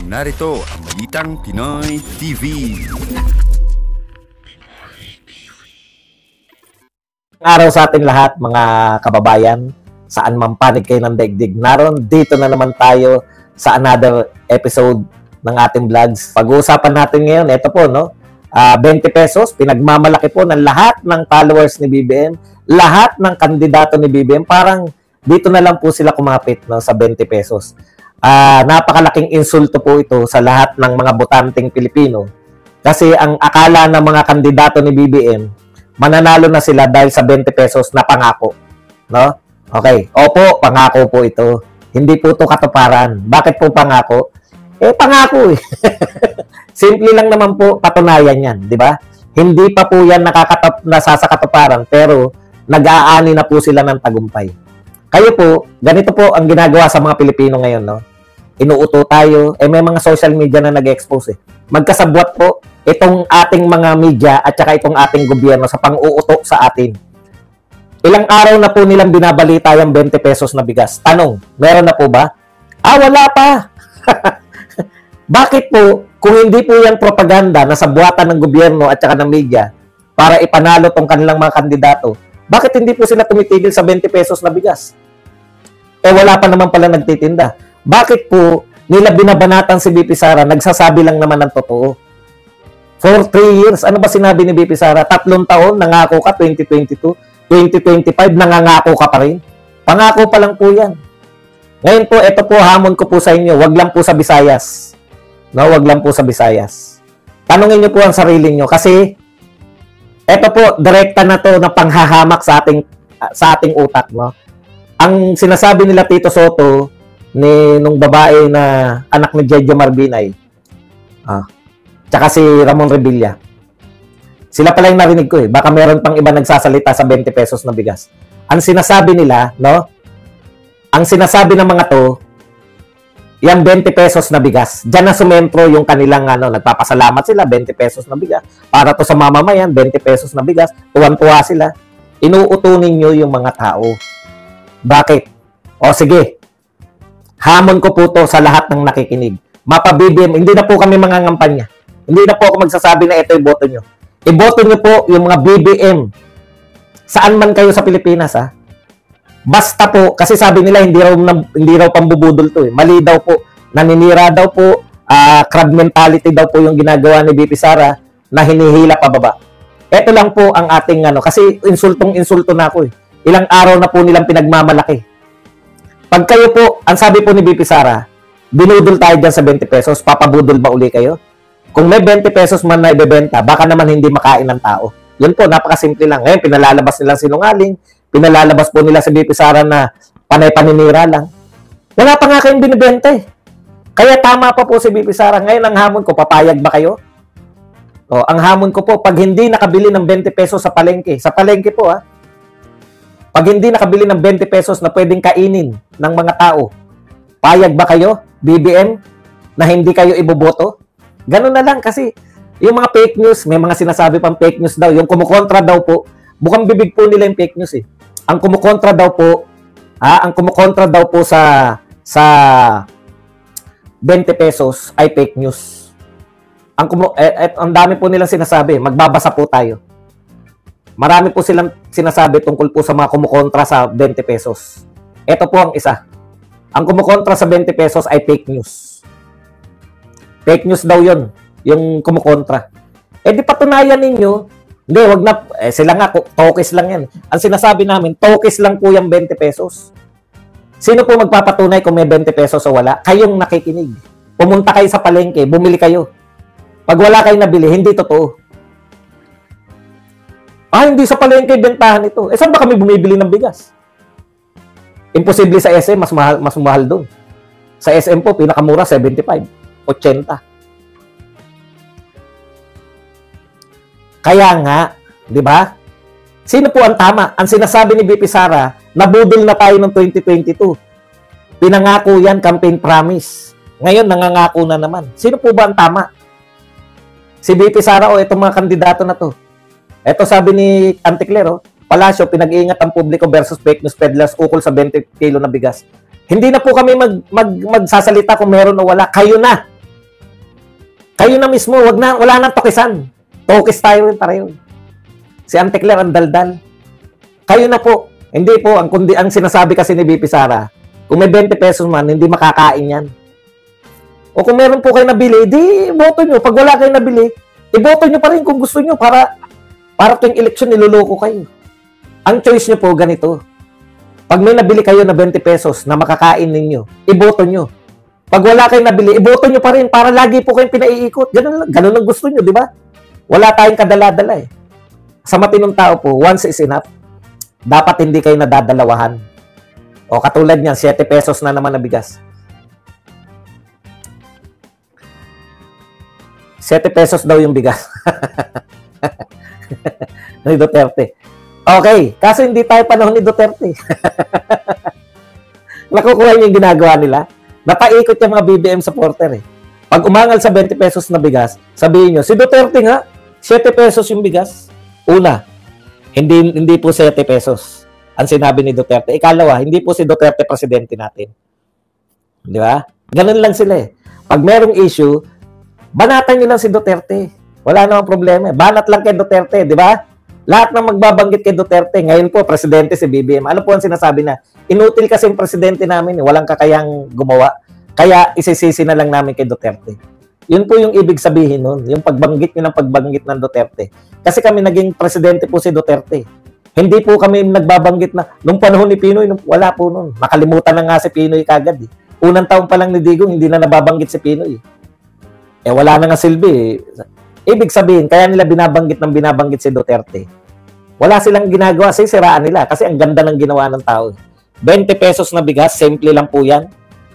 Narito ang Balitang Pinoy TV. Araw sa ating lahat, mga kababayan, saan man panig kayo ng daigdig. Naroon dito na naman tayo sa another episode ng ating vlogs. Pag-uusapan natin ngayon, ito po, no? 20 pesos, pinagmamalaki po ng lahat ng followers ni BBM, lahat ng kandidato ni BBM, parang dito na lang po sila kumapit, no, sa 20 pesos. Napakalaking insulto po ito sa lahat ng mga botanteng Pilipino. Kasi ang akala ng mga kandidato ni BBM, mananalo na sila dahil sa 20 pesos na pangako. No? Okay. Opo, pangako po ito. Hindi po ito katuparan. Bakit po pangako? Pangako eh. Simple lang naman po patunayan yan. Di ba? Hindi pa po yan nasasakatuparan, pero nag-aani na po sila ng tagumpay. Kayo po, ganito po ang ginagawa sa mga Pilipino ngayon, no? Inuuto tayo, may mga social media na nag-expose eh. Magkasabwat po itong ating mga media at saka itong ating gobyerno sa pang-uuto sa atin. Ilang araw na po nilang binabalita yung 20 pesos na bigas. Tanong, meron na po ba? Wala pa. Bakit po, kung hindi po yan propaganda na sabuatan ng gobyerno at saka ng media para ipanalo tong kanilang mga kandidato, bakit hindi po sila tumitigil sa 20 pesos na bigas? Wala pa naman pala nagtitinda. Bakit po nila binabanatan si BP Sara, nagsasabi lang naman ng totoo? For 3 years, ano ba sinabi ni BP Sara? 3 taon, nangako ka, 2022, 2025, nangangako ka pa rin. Pangako pa lang po yan. Ngayon po, ito po, hamon ko po sa inyo, wag lang po sa Visayas. No, wag lang po sa Visayas. Tanungin niyo po ang sarili niyo, kasi ito po, direkta na to na panghahamak sa ating utak, no? Ang sinasabi nila Tito Soto nung babae na anak ni Jejo Marbinay, tsaka si Ramon Revilla. Sila pala yung narinig ko eh. Baka meron pang iba nagsasalita sa 20 pesos na bigas. Ang sinasabi nila, no? Ang sinasabi ng mga to, yung 20 pesos na bigas, dyan na sumentro yung kanilang, nagpapasalamat sila, 20 pesos na bigas. Para to sa mamamayan, 20 pesos na bigas, tuwan-tuwa sila. Inuutunin nyo yung mga tao. Bakit? O sige, hamon ko po to sa lahat ng nakikinig. Mapa-BBM, hindi na po kami mangangampanya. Hindi na po ako magsasabi na ito iboto nyo. Iboto nyo po yung mga BBM. Saan man kayo sa Pilipinas, ha? Basta po, kasi sabi nila hindi raw pambubudol to eh. Mali daw po, naninira daw po, crab mentality daw po yung ginagawa ni BP Sara na hinihila pababa. Ito lang po ang ating kasi insultong-insulto na ako eh. Ilang araw na po nilang pinagmamalaki. Pag kayo po, ang sabi po ni BP Sara, binudol tayo dyan sa 20 pesos, papabudol ba uli kayo? Kung may 20 pesos man na ibebenta, baka naman hindi makain ng tao. Yun po, napakasimple lang. Ngayon, pinalalabas nilang sinungaling, pinalalabas po nila sa BP Sara na panay-paninira lang. Wala pa nga kayong binibenta eh. Kaya tama pa po si BP Sara. Ngayon, ang hamon ko, papayag ba kayo? Ang hamon ko po, pag hindi nakabili ng 20 pesos sa palengke po pag hindi nakabili ng 20 pesos na pwedeng kainin ng mga tao, payag ba kayo, BBM, na hindi kayo iboboto? Ganun na lang kasi yung mga fake news, may mga sinasabi pang fake news daw, yung kumukontra daw po, bukang bibig po nila yung fake news eh. Ang kumukontra daw po sa 20 pesos ay fake news. Ang dami po nilang sinasabi, magbabasa po tayo. Marami po silang sinasabi tungkol po sa mga kumukontra sa 20 pesos. Ito po ang isa. Ang kumukontra sa 20 pesos ay fake news. Fake news daw yun, yung kumukontra. Di patunayan ninyo. Hindi, wag na. Sila nga, tokis lang yan. Ang sinasabi namin, tokis lang po yung 20 pesos. Sino po magpapatunay kung may 20 pesos o wala? Kayong nakikinig. Pumunta kayo sa palengke, bumili kayo. Pag wala kayong nabili, hindi totoo. Hindi sa palengke bentahan ito. Saan ba kami bumibili ng bigas? Imposible sa SM, mas mahal doon. Sa SM po, pinakamura, 75, 80. Kaya nga, di ba? Sino po ang tama? Ang sinasabi ni BP Sara, nabudol na tayo ng 2022. Pinangako yan, campaign promise. Ngayon, nangangako na naman. Sino po ba ang tama? Si BP Sara o itong mga kandidato na to? Ito sabi ni Anticler, Palacio, pinag-iingat ang publiko versus fake news peddlers ukol sa 20 kilo na bigas. Hindi na po kami magsasalita kung meron o wala. Kayo na. Kayo na mismo, wala nang tokisan. Tokis tayo rin pareho. Si Auntie Claire ang daldal. Kayo na po. Hindi po, ang sinasabi kasi ni BP Sara, kung may 20 pesos man, hindi makakain yan. O kung meron po kayo nabili, di boto nyo. Pag wala kayo nabili, iboto nyo pa rin kung gusto nyo para tuwing eleksyon, niloloko kayo. Ang choice nyo po, ganito. Pag may nabili kayo na 20 pesos na makakain ninyo, iboto nyo. Pag wala kayong nabili, iboto nyo pa rin para lagi po kayong pinaiikot. Ganun ang gusto nyo, di ba? Wala tayong kadala-dala eh. Sa matinong tao po, once is enough. Dapat hindi kayo nadadalawahan. O katulad niyan, 7 pesos na naman na bigas. 7 pesos daw yung bigas. Ni Duterte. Okay, kaso hindi tayo panahon ni Duterte. Nakukuha niyo yung ginagawa nila. Napaikot yung mga BBM supporter eh. Pag umangal sa 20 pesos na bigas, sabihin nyo, si Duterte nga, 7 pesos yung bigas. Una, hindi po 7 pesos ang sinabi ni Duterte. Ikalawa, hindi po si Duterte presidente natin. Di ba? Ganun lang sila eh. Pag merong issue, banatan nyo lang si Duterte. Wala namang problema. Banat lang kay Duterte, di ba? Lahat ng magbabanggit kay Duterte, ngayon po, presidente si BBM. Ano po ang sinasabi na? Inutil kasi yung presidente namin, walang kakayang gumawa. Kaya isisisi na lang namin kay Duterte. Yun po yung ibig sabihin nun, yung pagbanggit nyo ng pagbanggit ng Duterte. Kasi kami naging presidente po si Duterte. Hindi po kami nagbabanggit na, nung panahon ni Pinoy, wala po nun. Makalimutan na nga si Pinoy kagad. Eh. Unang taon pa lang ni Digong, hindi na nababanggit si Pinoy. Eh wala na nga silbi. Ibig sabihin, kaya nila binabanggit si Duterte. Wala silang ginagawa, siraan nila kasi ang ganda ng ginawa ng tao. 20 pesos na bigas, simple lang po yan.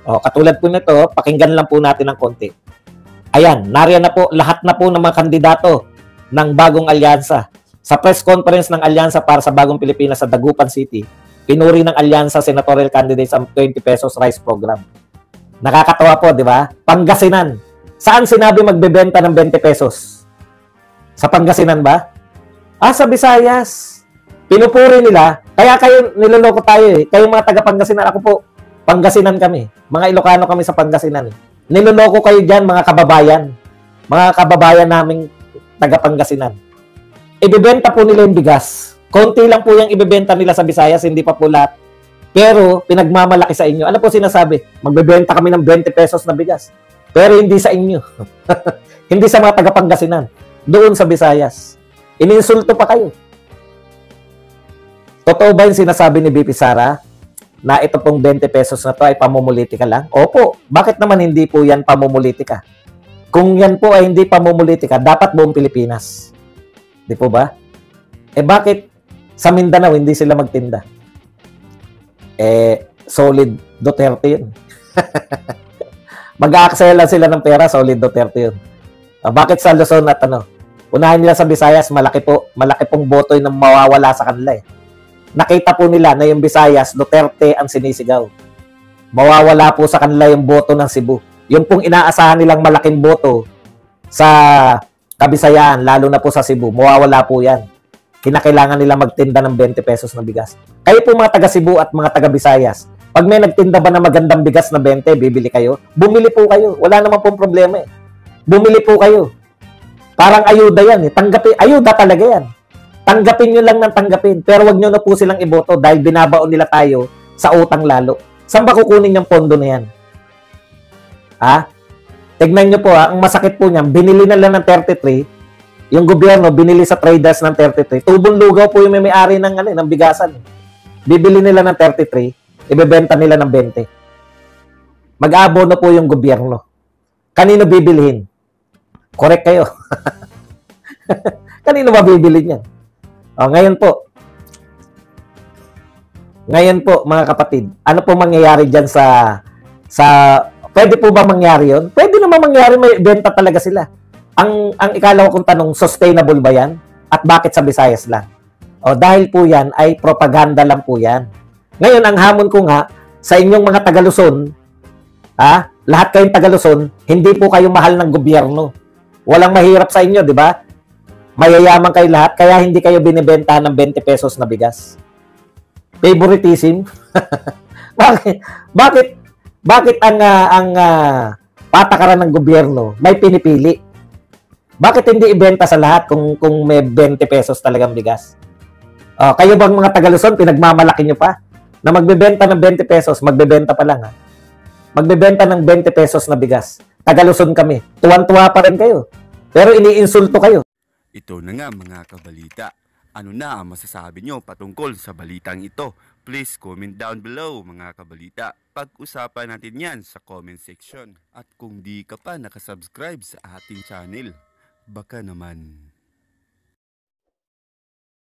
O, katulad po nito, pakinggan lang po natin ng konti. Ayan, nariyan na po, lahat na po ng mga kandidato ng bagong alyansa. Sa press conference ng alyansa para sa bagong Pilipinas sa Dagupan City, pinuri ng alyansa senatorial candidates ang 20 pesos rice program. Nakakatawa po, di ba? Pangasinan. Saan sinabi magbebenta ng 20 pesos? Sa Pangasinan ba? Sa Visayas. Pinupuri nila. Kaya kayo, niloloko tayo eh. Kayo mga taga-Pangasinan. Ako po, Pangasinan kami. Mga Ilocano kami sa Pangasinan eh. Niloloko kayo dyan, mga kababayan. Mga kababayan naming taga-Pangasinan. Ibebenta po nila yung bigas. Konti lang po yung ibebenta nila sa Visayas, hindi pa po lahat. Pero, pinagmamalaki sa inyo. Ano po sinasabi? Magbebenta kami ng 20 pesos na bigas. Pero hindi sa inyo. Hindi sa mga taga-Pangasinan. Doon sa Visayas. Ininsulto pa kayo. Totoo ba yung sinasabi ni BP Sara na ito pong 20 pesos na to ay pamumulitika lang? Opo. Bakit naman hindi po yan pamumulitika? Kung yan po ay hindi pamumulitika, dapat buong Pilipinas. Di po ba? Bakit sa Mindanao hindi sila magtinda? Solid Duterte yun. Mag-aaksaya lang sila ng pera, solid Duterte yun. Bakit sa Luzon at unahin nila sa Visayas, malaki pong boto yung mawawala sa kanila eh. Nakita po nila na yung Visayas, Duterte ang sinisigaw. Mawawala po sa kanila yung boto ng Cebu. Yung pong inaasahan nilang malaking boto sa Kabisayaan, lalo na po sa Cebu, mawawala po yan. Kinakailangan nila magtinda ng 20 pesos na bigas. Kayo po mga taga Cebu at mga taga Visayas, pag may nagtinda ba na magandang bigas na 20, bibili kayo? Bumili po kayo. Wala naman pong problema eh. Bumili po kayo. Parang ayuda yan eh. Tanggapin, ayuda talaga yan. Tanggapin nyo lang ng tanggapin. Pero wag nyo na po silang iboto dahil binabaon nila tayo sa utang lalo. Saan ba kukunin yung pondo na yan? Tignan nyo po ang masakit po niyan, binili na lang ng 33, yung gobyerno binili sa traders ng 33. Tubong lugaw po yung may-ari ng bigasan. Bibili nila ng 33, ibebenta nila ng 20. Mag-aabono po yung gobyerno. Kanino bibilihin? Correct kayo. Kanino ba bibilin yan? Ngayon po, mga kapatid, ano po mangyayari dyan sa pwede po ba mangyari yun? Pwede naman mangyari, may benta talaga sila. Ang ikalaw kong tanong, sustainable ba yan? At bakit sa Visayas lang? Dahil po yan ay propaganda lang po yan. Ngayon, ang hamon ko nga, sa inyong mga Taga-Luzon, lahat kayong Taga-Luzon, hindi po kayo mahal ng gobyerno. Walang mahirap sa inyo, di ba? Mayayaman kayo lahat, kaya hindi kayo binibenta ng 20 pesos na bigas. Favoritism? Bakit ang patakaran ng gobyerno may pinipili? Bakit hindi ibenta sa lahat kung may 20 pesos talagang bigas? Kayo bang mga taga Luzon, pinagmamalaki nyo pa? Na magbebenta ng 20 pesos, magbebenta pa lang ha? Magbebenta ng 20 pesos na bigas. Taga Luzon kami. Tuwan-tuwa pa rin kayo. Pero iniinsulto kayo. Ito na nga mga kabalita. Ano na ang masasabi nyo patungkol sa balitang ito? Please comment down below mga kabalita. Pag-usapan natin yan sa comment section. At kung di ka pa nakasubscribe sa ating channel, baka naman